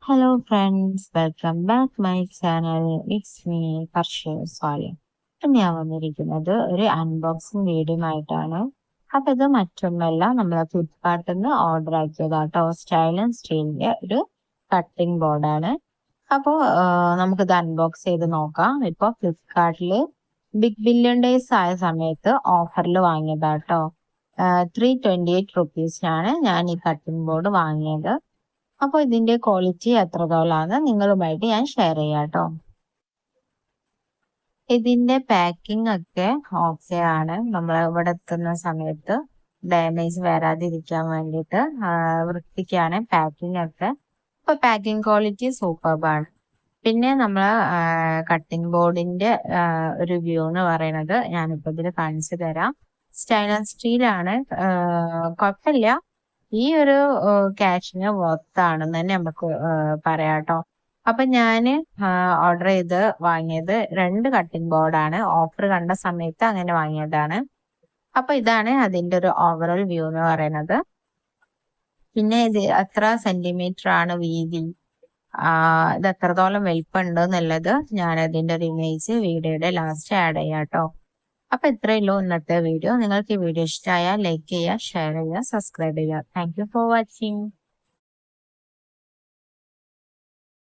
Hello friends, welcome back my channel. It's me farshusalih. ഇന്ന് ഞാൻ വന്നിരിക്കുന്നത് ഒരു അൺബോക്സിംഗ് വീഡിയോ ആയിട്ടാണ്. അപ്പൊ ഇത് മറ്റൊന്നല്ല, നമ്മൾ ഫ്ലിപ്കാർട്ടിൽ നിന്ന് ഓർഡർ ആക്കിയതാട്ടോ. സ്റ്റൈൽ ആൻഡ് സ്റ്റീലിന്റെ ഒരു കട്ടിംഗ് ബോർഡാണ്. അപ്പോൾ നമുക്കിത് അൺബോക്സ് ചെയ്ത് നോക്കാം. ഇപ്പൊ ഫ്ലിപ്കാർട്ടിൽ ബിഗ് ബില്യൺ ഡേയ്സ് ആയ സമയത്ത് ഓഫറിൽ വാങ്ങിയതാട്ടോ. 328 റുപ്പീസിനാണ് ഞാൻ ഈ കട്ടിംഗ് ബോർഡ് വാങ്ങിയത്. അപ്പോൾ ഇതിന്റെ ക്വാളിറ്റി എത്രത്തോളാണ് നിങ്ങളുമായിട്ട് ഞാൻ ഷെയർ ചെയ്യാം കേട്ടോ. ഇതിന്റെ പാക്കിംഗ് ഒക്കെ ഓക്കെ ആണ്. നമ്മൾ ഇവിടെ എത്തുന്ന സമയത്ത് ഡാമേജ് വരാതിരിക്കാൻ വേണ്ടിയിട്ട് വൃത്തിക്കാണ് പാക്കിംഗ് ഒക്കെ. അപ്പൊ പാക്കിംഗ് ക്വാളിറ്റി സൂപ്പർബാണ്. പിന്നെ നമ്മൾ കട്ടിംഗ് ബോർഡിന്റെ ഒരു വ്യൂ എന്ന് പറയുന്നത് ഞാനിപ്പോ ഇതിൽ കാണിച്ചു തരാം. സ്റ്റൈനസ് സ്റ്റീൽ ആണ്. കുഴപ്പമില്ല, ഈ ഒരു ക്യാഷിന് വർത്താണെന്ന് തന്നെ നമുക്ക് പറയാട്ടോ. അപ്പൊ ഞാന് ഓർഡർ ചെയ്ത് വാങ്ങിയത് 2 കട്ടിംഗ് ബോർഡാണ്. ഓഫർ കണ്ട സമയത്ത് അങ്ങനെ വാങ്ങിയതാണ്. അപ്പൊ ഇതാണ് അതിന്റെ ഒരു ഓവറോൾ വ്യൂ എന്ന് പറയുന്നത്. പിന്നെ ഇത് എത്ര സെന്റിമീറ്റർ ആണ് വീതി, ഇത് എത്രത്തോളം വലിപ്പമുണ്ട് എന്നുള്ളത് ഞാൻ അതിന്റെ ഒരു ഇമേജ് വീഡിയോയുടെ ലാസ്റ്റ് ആഡ് ചെയ്യാം കേട്ടോ. അപ്പൊ ഇത്രയുള്ളൂ ഇന്നത്തെ വീഡിയോ. നിങ്ങൾക്ക് ഈ വീഡിയോ ഇഷ്ടമായാൽ ലൈക്ക് ചെയ്യുക, ഷെയർ ചെയ്യുക, സബ്സ്ക്രൈബ് ചെയ്യുക. Thank you for watching.